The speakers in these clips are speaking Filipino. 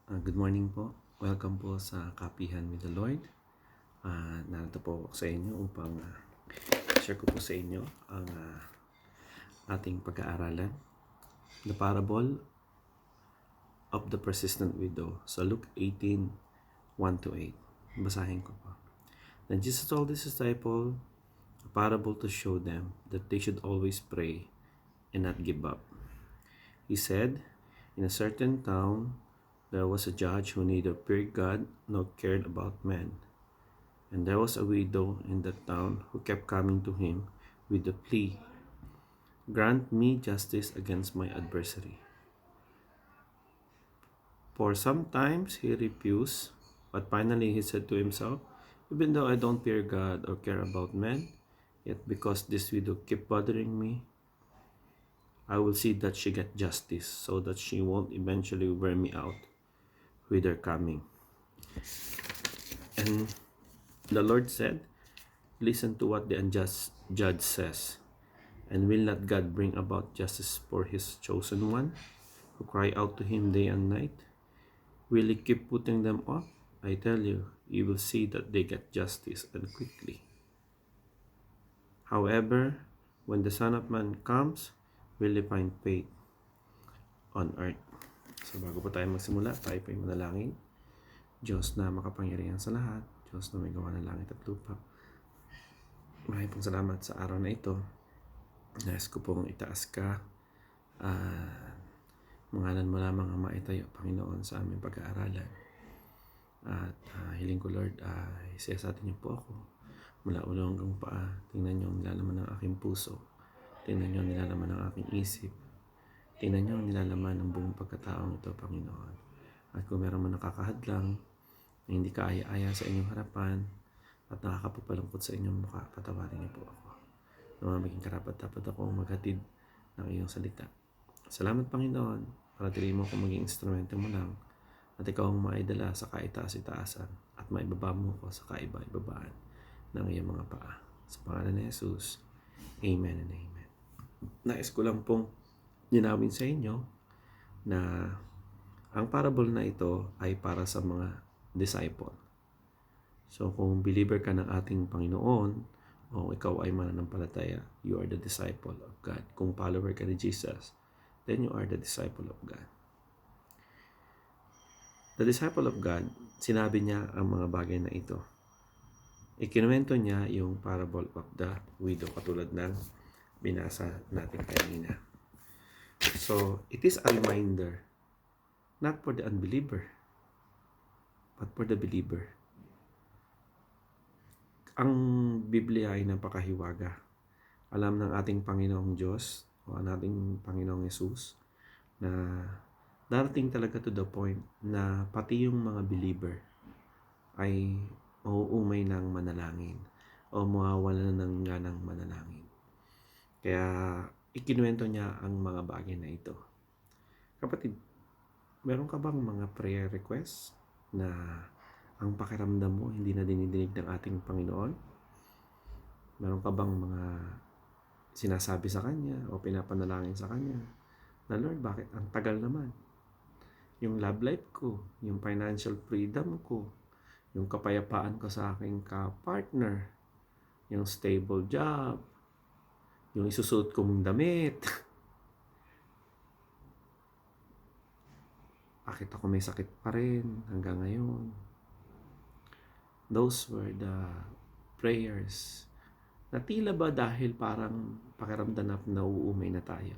Good morning po. Welcome po sa Kapihan with the Lord. Narito po ako sa inyo upang share ko po sa inyo ang ating pag-aaralan. The Parable of the Persistent Widow. So Luke 18, 1-8. Basahin ko po. Then Jesus told his disciples a parable to show them that they should always pray and not give up. He said, in a certain town, there was a judge who neither feared God nor cared about men. And there was a widow in that town who kept coming to him with the plea, "Grant me justice against my adversary." For sometimes he refused, but finally he said to himself, "Even though I don't fear God or care about men, yet because this widow kept bothering me, I will see that she gets justice so that she won't eventually wear me out with her coming." And the Lord said, "Listen to what the unjust judge says. And will not God bring about justice for his chosen one, who cry out to him day and night? Will he keep putting them off? I tell you, you will see that they get justice, and quickly. However, when the Son of Man comes, will he find faith on earth?" So bago po tayo magsimula, tayo po yung manalangin. Diyos na makapangyarihan sa lahat, Diyos na may gawa ng langit at lupa, maraming pong salamat sa araw na ito. Nais ko pong itaas ka. Mangalan mo lamang ang maitayo, Panginoon, sa aming pag-aaralan. At hiling ko, Lord, isa sa atin niyo po ako. Mula ulo hanggang paa, tingnan niyo ang nilalaman ng aking puso. Tingnan niyo ang nilalaman ng aking isip. Tingnan niyo ang nilalaman ng buong pagkataong ito, Panginoon. At kung meron man nakakahadlang, na hindi ka aya-aya sa inyong harapan, at nakakapagpalungkot sa inyong mukha, patawarin niyo po ako. Naman maging karapat-dapat ako maghatid ng iyong salita. Salamat, Panginoon, para tilihin mo akong maging instrumento mo lang, at ikaw ang maidala sa kaitaas-itaasan, at maibaba mo ko sa kaiba-ibabaan ng iyong mga paa. Sa pangalan ni Jesus, Amen and Amen. Nais ko lang pong linawin sa inyo na ang parable na ito ay para sa mga disciple. So kung believer ka ng ating Panginoon, o ikaw ay mananampalataya, you are the disciple of God. Kung follower ka ni Jesus, then you are the disciple of God. The disciple of God, sinabi niya ang mga bagay na ito. Ikinuwento niya yung parable of the widow, katulad ng binasa natin kanina. So, it is a reminder, not for the unbeliever, but for the believer. Ang Biblia ay napakahiwaga. Alam ng ating Panginoong Diyos o ang ating Panginoong Yesus na darating talaga to the point na pati yung mga believer ay mauumay ng manalangin o mawawala ng ganang manalangin. Kaya ikinuwento niya ang mga bagay na ito. Kapatid, meron ka bang mga prayer requests na ang pakiramdam mo hindi na dinidinig ng ating Panginoon? Meron ka bang mga sinasabi sa Kanya o pinapanalangin sa Kanya na, "Lord, bakit ang tagal naman? Yung love life ko, yung financial freedom ko, yung kapayapaan ko sa aking ka-partner, yung stable job, yung isusuot kong damit. Bakit ako may sakit pa rin hanggang ngayon?" Those were the prayers na tila ba dahil parang pakiramdam na nauumay na tayo,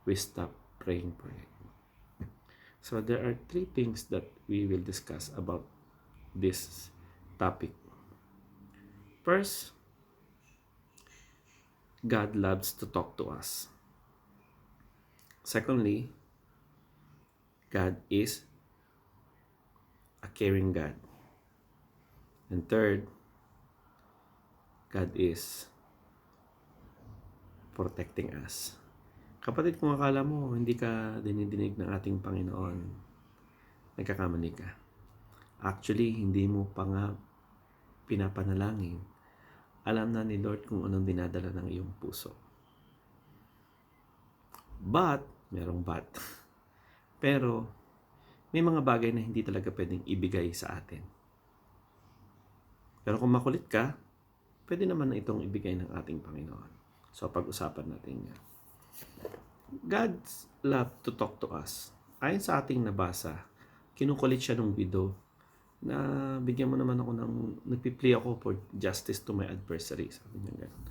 we stop praying for it. So there are 3 things that we will discuss about this topic. First, God loves to talk to us. Secondly, God is a caring God. And third, God is protecting us. Kapatid, kung akala mo hindi ka dinidinig ng ating Panginoon, nagkakamali ka. Actually, hindi mo pa nga pinapanalangin. Alam na ni Lord kung anong dinadala ng iyong puso. But, merong but. Pero, may mga bagay na hindi talaga pwedeng ibigay sa atin. Pero kung makulit ka, pwede naman na itong ibigay ng ating Panginoon. So, pag-usapan natin yan. God's love to talk to us. Ayon sa ating nabasa, kinukulit siya ng widow na bigyan mo naman ako ng, nagpipli ako for justice to my adversary. Sabi niya gano'n.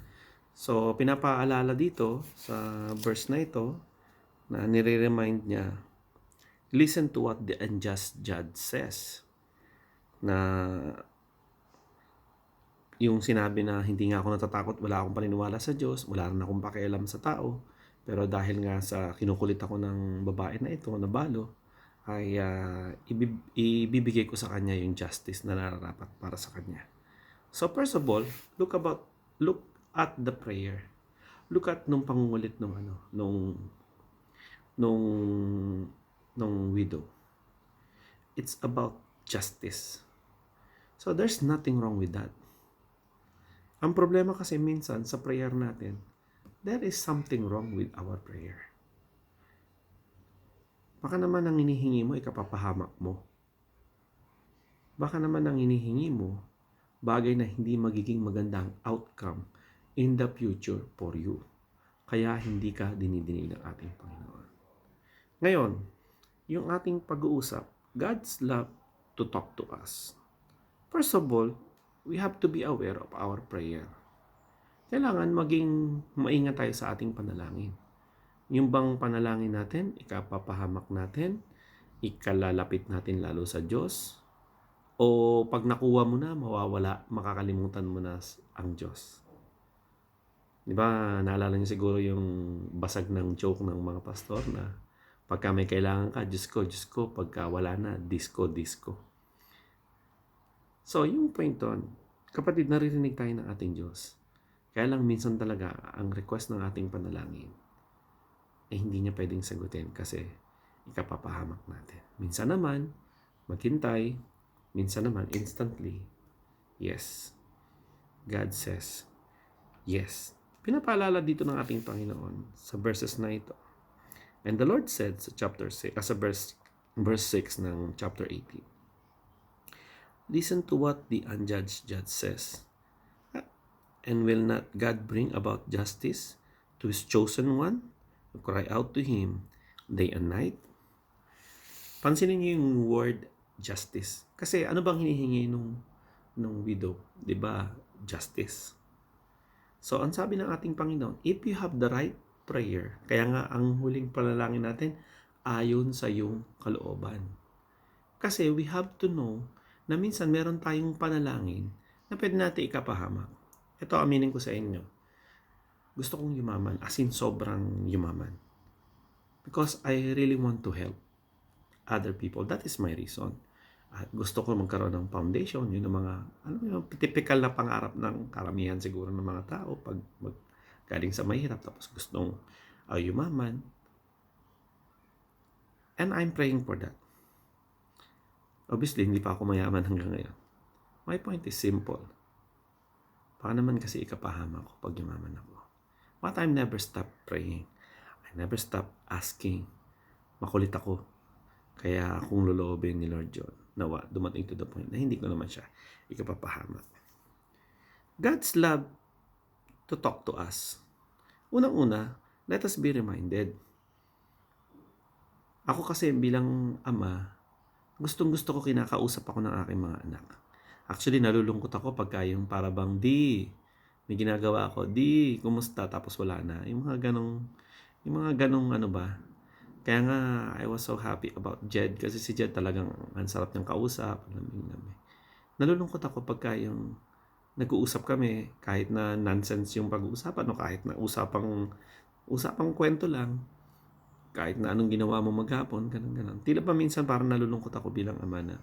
So, pinapaalala dito sa verse na ito na nire-remind niya, listen to what the unjust judge says. Na yung sinabi na hindi nga ako natatakot, wala akong paniniwala sa Diyos, wala rin akong pakialam sa tao, pero dahil nga sa kinukulit ako ng babae na ito, na balo, ay ibibigay ko sa kanya yung justice na nararapat para sa kanya. So first of all, look at the prayer. Look at nung pangungulit nung widow. It's about justice. So there's nothing wrong with that. Ang problema kasi minsan sa prayer natin, there is something wrong with our prayer. Baka naman ang hinihingi mo, ikapapahamak mo. Baka naman ang hinihingi mo, bagay na hindi magiging magandang outcome in the future for you. Kaya hindi ka dinidinig ng ating Panginoon. Ngayon, yung ating pag-uusap, God's love to talk to us. First of all, we have to be aware of our prayer. Kailangan maging maingat tayo sa ating panalangin. Yung bang panalangin natin, ikapapahamak natin, ikalalapit natin lalo sa Diyos, o pag nakuha mo na, mawawala, makakalimutan mo na ang Diyos. Di ba, naalala niyo siguro yung basag ng joke ng mga pastor na pagka may kailangan ka, Diyos ko, pagka wala na, disco. So, yung point doon, kapatid, naririnig tayo ng ating Diyos. Kaya lang minsan talaga, ang request ng ating panalangin, hindi niya pwedeng sagutin kasi ikapapahamak natin. Minsan naman, maghintay, minsan naman, instantly, yes. God says, yes. Pinapaalala dito ng ating Panginoon sa verses na ito. And the Lord said sa chapter 6, verse 6 ng chapter 18, listen to what the unjudged judge says. And will not God bring about justice to His chosen one who cry out to Him day and night? Pansinin niyo yung word justice. Kasi ano bang hinihingi nung widow? Diba? Justice. So, ang sabi ng ating Panginoon, if you have the right prayer, kaya nga ang huling panalangin natin, ayon sa iyong kalooban. Kasi we have to know na minsan meron tayong panalangin na pwede natin ikapahamak. Ito, aminin ko sa inyo. Gusto kong yumaman, as in sobrang yumaman. Because I really want to help other people. That is my reason. At gusto ko magkaroon ng foundation, yun ang mga, typical na pangarap ng karamihan siguro ng mga tao pag galing sa mahirap tapos gustong yumaman. And I'm praying for that. Obviously, hindi pa ako mayaman hanggang ngayon. My point is simple. Baka naman kasi ikapahama ko pag yumaman ako. But I never stop praying. I never stop asking. Makulit ako. Kaya akong loloobin ni Lord John, nawa, dumating to the point na hindi ko naman siya ikapapahamak. God's love to talk to us. Unang-una, let us be reminded. Ako kasi bilang ama, gustong-gusto ko kinakausap ako ng aking mga anak. Actually, nalulungkot ako pagka yung para bang may ginagawa ako, kumusta, tapos wala na. Yung mga ganong ano ba. Kaya nga, I was so happy about Jed kasi si Jed talagang ang sarap niyang kausap. Nalulungkot ako pagka yung nag-uusap kami, kahit na nonsense yung pag-uusapan o kahit na usapang kwento lang, kahit na anong ginawa mo maghapon, ganun. Tila pa minsan parang nalulungkot ako bilang ama na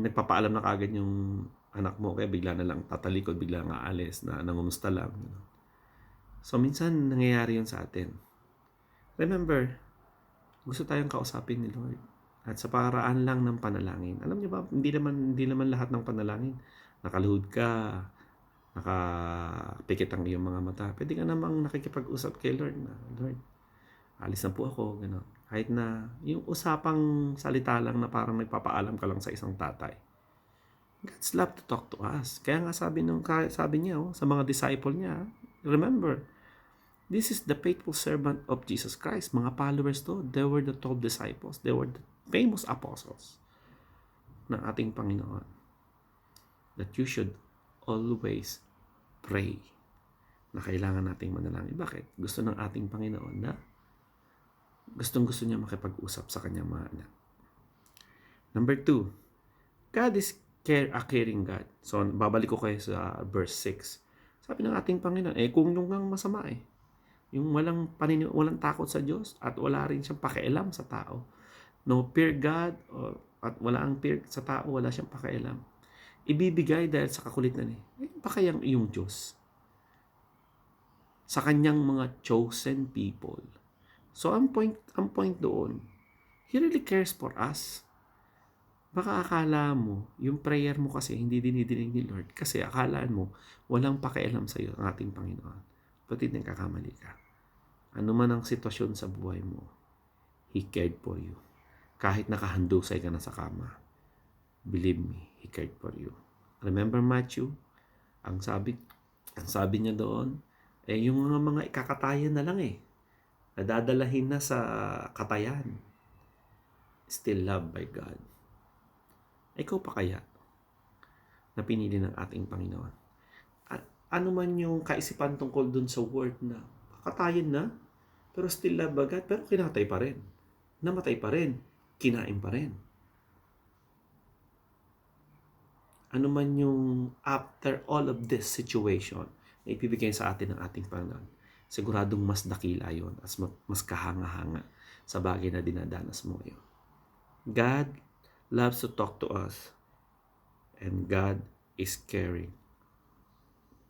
nagpapaalam na kagad yung anak mo, kaya bigla na lang tatalikod, bigla nga aalis na nangumusta lang. So minsan nangyayari yun sa atin. Remember, gusto tayong kausapin ni Lord. At sa paraan lang ng panalangin. Alam niyo ba, hindi naman lahat ng panalangin. Nakaluhod ka, nakapikit ang iyong mga mata. Pwede ka namang nakikipag-usap kay Lord na, Lord, alis na po ako, gano'n. Kahit na yung usapang salita lang na parang nagpapaalam ka lang sa isang tatay. God's love to talk to us. Kaya nga sabi niya sa mga disciple niya, remember, this is the faithful servant of Jesus Christ. Mga followers to, they were the 12 disciples. They were the famous apostles ng ating Panginoon. That you should always pray na kailangan nating manalangin. Bakit? Gusto ng ating Panginoon na gustong-gusto niya makipag-usap sa kanyang mga anak. Number 2, God is a caring God. So, babalik ko kayo sa verse 6. Sabi ng ating Panginoon, kung yung ngang masama yung walang takot sa Diyos at wala rin siyang pakialam sa tao. No fear God at wala ang fear sa tao, wala siyang pakialam. Ibibigay dahil sa kakulitan pa kayang iyong Diyos sa kanyang mga chosen people. So, ang point doon, He really cares for us. Baka akala mo, yung prayer mo kasi hindi dinidinig ni Lord kasi akalaan mo, walang pakialam sa iyo ang ating Panginoon. Patid nagkakamali ka. Ano man ang sitwasyon sa buhay mo, He cared for you. Kahit nakahandusay ka na sa kama, believe me, He cared for you. Remember Matthew? Ang sabi niya doon, yung mga ikakatayan na lang nadadalahin na sa katayan. Still loved by God. Ikaw pa kaya na pinili ng ating Panginoon? Ano man yung kaisipan tungkol dun sa word na kakatayin na, pero still loved by God, pero kinatay pa rin. Namatay pa rin. Kinain pa rin. Ano man yung after all of this situation na ipibigay sa atin ng ating Panginoon, siguradong mas dakila yun at mas kahanga-hanga sa bagay na dinadanas mo ngayon. God loves to talk to us and God is caring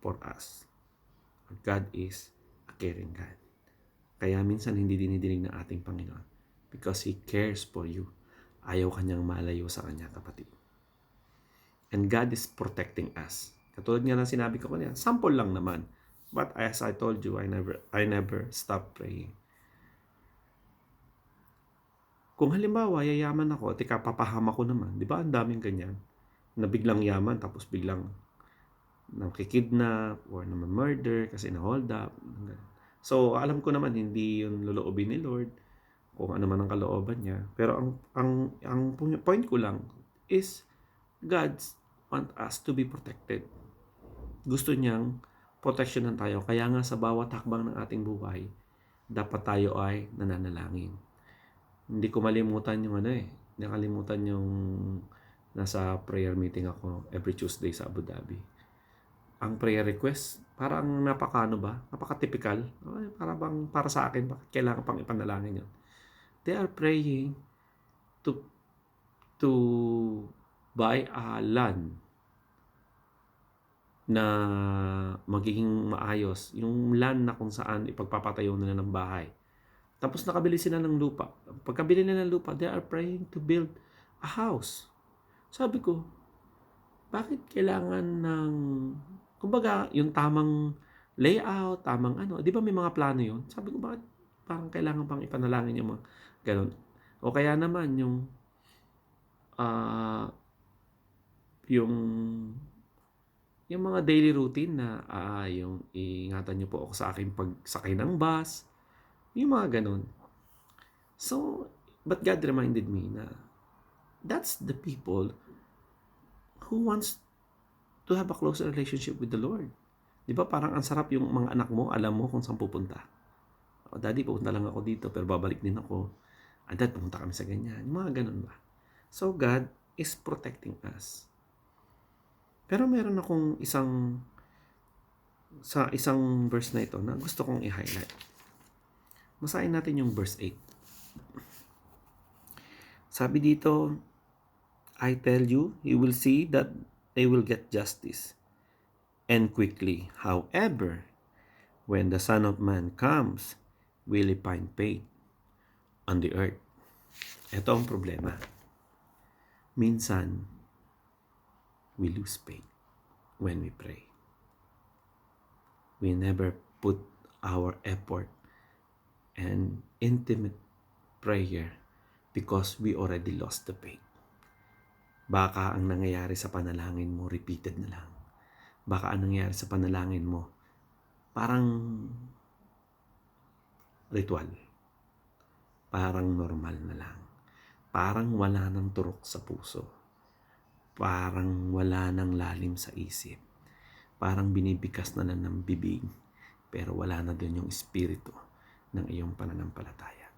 for us. God is a caring God. Kaya minsan hindi dinidinig ng ating Panginoon because He cares for you. Ayaw kanyang malayo sa kanya, kapatid. And God is protecting us. Katulad nga ng sinabi ko kanina, sample lang naman. But as I told you, I never stop praying. Kung halimbawa, yayaman ako, papahama ko naman. Di ba? Ang daming ganyan. Na biglang yaman, tapos biglang nakikidnap or murder kasi na-hold up. So, alam ko naman, hindi yun loloobin ni Lord kung ano man ang kalooban niya. Pero ang point ko lang is God want us to be protected. Gusto niyang proteksyonan tayo. Kaya nga sa bawat hakbang ng ating buhay, dapat tayo ay nananalangin. Hindi ko malimutan yung nakalimutan yung nasa prayer meeting ako every Tuesday sa Abu Dhabi. Ang prayer request, parang napaka-typical. Para sa akin, bakit kailangan pang ipanalangin yun? They are praying to buy a land na magiging maayos. Yung land na kung saan ipagpapatayo nila ng bahay. Tapos nakabili sila ng lupa. Pagkabili nila ng lupa, they are praying to build a house. Sabi ko, bakit kailangan ng, kumbaga, yung tamang layout, tamang di ba may mga plano yun? Sabi ko, bakit parang kailangan pang ipanalangin yung mga ganun? O kaya naman yung mga daily routine na yung iingatan niyo po ako sa aking pagsakay ng bus, yung mga ganun. So, but God reminded me na that's the people who wants to have a closer relationship with the Lord. Di ba parang ang sarap yung mga anak mo, alam mo kung saan pupunta. Daddy, pupunta lang ako dito, pero babalik din ako. Dad, pupunta kami sa ganyan. Yung mga ganun ba? So, God is protecting us. Pero meron akong isang verse na ito na gusto kong i-highlight. Basahin natin yung verse 8. Sabi dito, I tell you, you will see that they will get justice, and quickly. However, when the Son of Man comes, will He find faith on the earth? Ito ang problema. Minsan, we lose faith when we pray. We never put our effort and intimate prayer because we already lost the faith. Baka ang nangyayari sa panalangin mo, repeated na lang. Baka ang nangyayari sa panalangin mo, parang ritual. Parang normal na lang. Parang wala nang turok sa puso. Parang wala nang lalim sa isip. Parang binibikas na lang ng bibig, pero wala na doon yung espiritu ng iyong pananampalataya.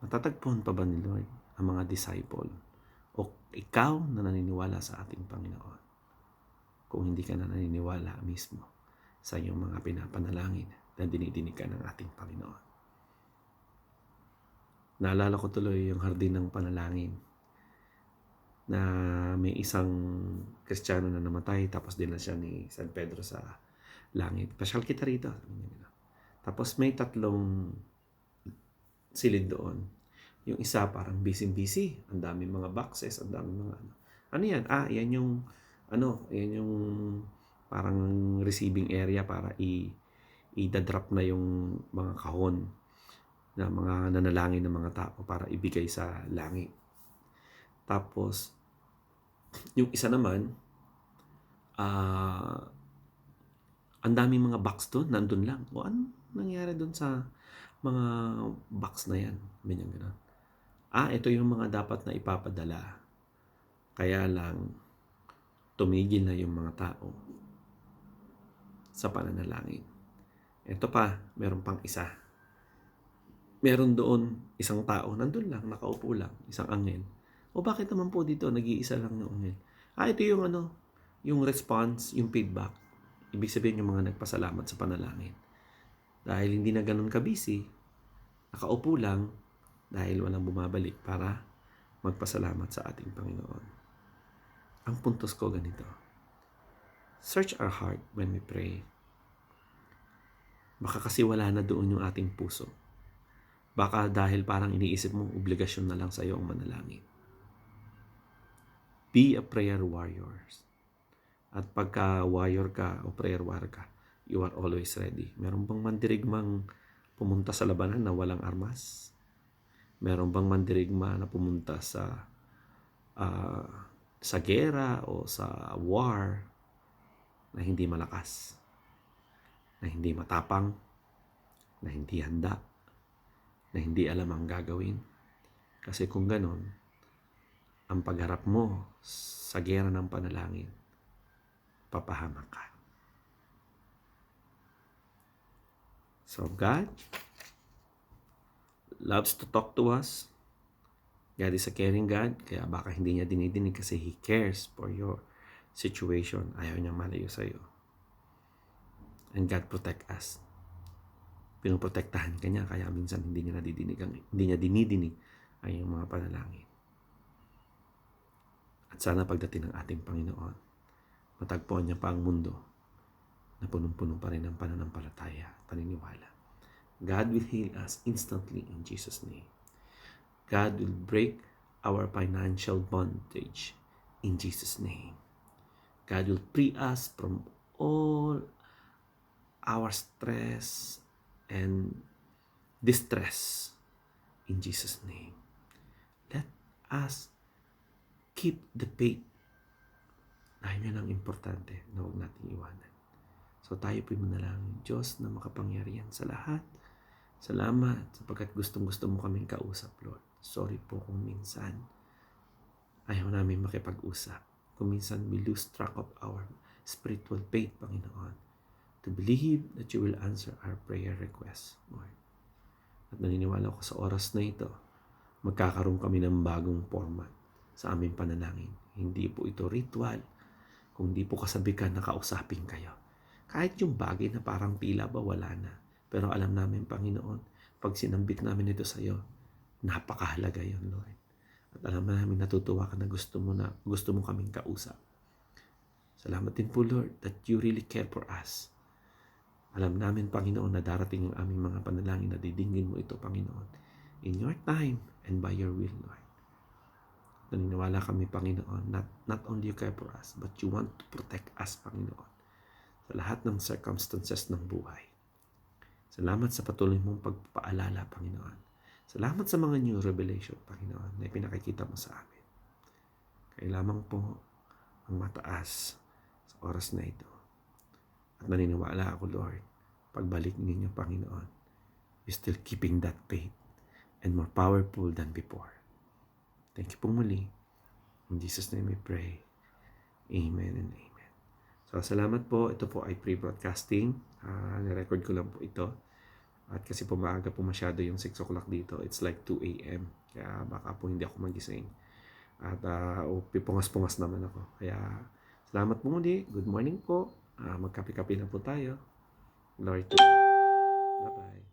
Matatagpuan pa ba ni Lord ang mga disciple o ikaw na naniniwala sa ating Panginoon kung hindi ka na naniniwala mismo sa iyong mga pinapanalangin na dinidinig ka ng ating Panginoon? Naalala ko tuloy yung hardin ng panalangin na may isang Kristiyano na namatay tapos din na siya ni San Pedro sa langit. Pasyal kita rito. Tapos may 3 silid doon. Yung isa parang busy. Ang daming mga boxes, ang daming mga ano. Ano yan? Yan yung yan yung parang receiving area para i-drop na yung mga kahon na mga nanalangin ng mga tao para ibigay sa langit. Tapos yung isa naman ang daming mga box doon, nandun lang. O ano nangyari doon sa mga box na yan? Ganyan gano'n. Ito yung mga dapat na ipapadala. Kaya lang, tumigil na yung mga tao sa pananalangin. Ito pa, meron pang isa. Meron doon isang tao, nandun lang, nakaupo lang, isang anghel. O bakit naman po dito, nag-iisa lang ng anghel? Ito yung yung response, yung feedback. Ibig sabihin yung mga nagpasalamat sa panalangin. Dahil hindi na ganun ka-busy, nakaupo lang dahil walang bumabalik para magpasalamat sa ating Panginoon. Ang puntos ko ganito. Search our heart when we pray. Baka kasi wala na doon yung ating puso. Baka dahil parang iniisip mo, obligasyon na lang sa iyo ang manalangin. Be a prayer warrior. At pagka warrior ka o prayer warrior ka, you are always ready. Meron bang mandirigmang pumunta sa labanan na walang armas? Meron bang mandirigma na pumunta sa gera o sa war na hindi malakas, na hindi matapang, na hindi handa, na hindi alam ang gagawin? Kasi kung ganon, ang pagharap mo sa gera ng panalangin, papahamak ka. So God loves to talk to us. God is a caring God, kaya baka hindi niya dinidinig kasi He cares for your situation. Ayaw niya malayo sa iyo. And God protect us. Pinoprotektahan ka niya, kaya minsan hindi niya dinidinig ang iyong mga panalangin. At sana pagdating ng ating Panginoon, matagpuan niya pa ang mundo na punong-puno pa rin ng pananampalataya, paniniwala. God will heal us instantly in Jesus' name. God will break our financial bondage in Jesus' name. God will free us from all our stress and distress in Jesus' name. Let us keep the faith. Dahil yan ang importante na huwag natin iwanan. So tayo po'y manalangin, Diyos na makapangyarihan sa lahat. Salamat sapagkat gustong-gusto mo kaming kausap, Lord. Sorry po kung minsan ayaw namin makipag-usap. Kung minsan we lose track of our spiritual faith, Panginoon, to believe that you will answer our prayer requests, Lord. At naniniwala ko sa oras na ito, magkakaroon kami ng bagong format sa aming panalangin. Hindi po ito ritual, kung di po kasabikan na kausapin kayo. Kahit yung bagay na parang tila ba wala na. Pero alam namin, Panginoon, pag sinambit namin ito sa iyo, napakahalaga yun, Lord. At alam namin natutuwa ka na gusto mo kaming kausap. Salamat din po, Lord, that you really care for us. Alam namin, Panginoon, na darating ang aming mga panalangin na didinggin mo ito, Panginoon. In your time and by your will, Lord. Naniniwala kami, Panginoon, not only you care for us, but you want to protect us, Panginoon, sa lahat ng circumstances ng buhay. Salamat sa patuloy mong pagpapaalala, Panginoon, Salamat sa mga new revelation, Panginoon, na ipinakikita mo sa amin. Kaya lamang po ang mataas sa oras na ito. At naniniwala ako, Lord, pagbalik ninyo, Panginoon, you're still keeping that faith and more powerful than before. Thank you po muli. In Jesus' name we pray. Amen and amen. So, salamat po. Ito po ay pre-broadcasting. Nirecord ko lang po ito. At kasi po maaga po masyado yung 6 o'clock dito. It's like 2 a.m. Kaya baka po hindi ako magising. At pipungas-pungas naman ako. Kaya salamat po muli. Good morning po. Magkape-kape na po tayo. Lord. Bye-bye.